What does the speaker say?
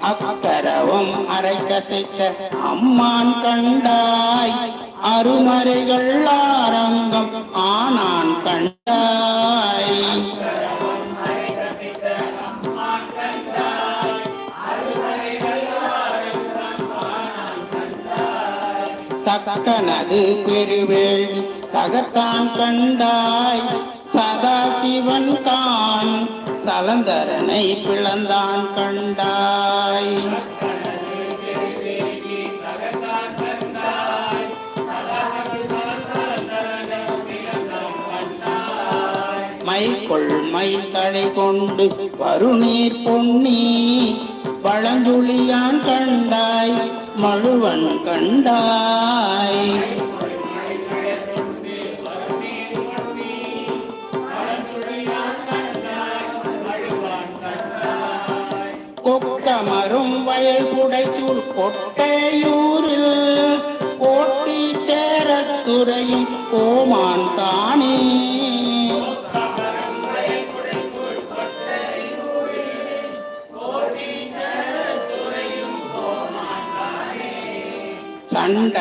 அக்கரவும் அரை கசைத்த அம்மான் கண்டாய் அருமறைகள் ஆரங்கம் ஆனான் கண்டாய் தக்கனது பெருவேள் தகத்தான் கண்டாய் சதாசிவன் தான் சலந்தரனை பிளந்தான் கண்டாய் மைக்கொள் மை தடை கொண்டு வருநீர் பொன்னி வளஞ்சுழியான் கண்டாய் மழுவன் கண்டாய் கொக்கமரும் வயல் புடைசூழ் கொட்டையூரில் கோட்டி சேரத்துறையும் கோமான் தானே சண்டை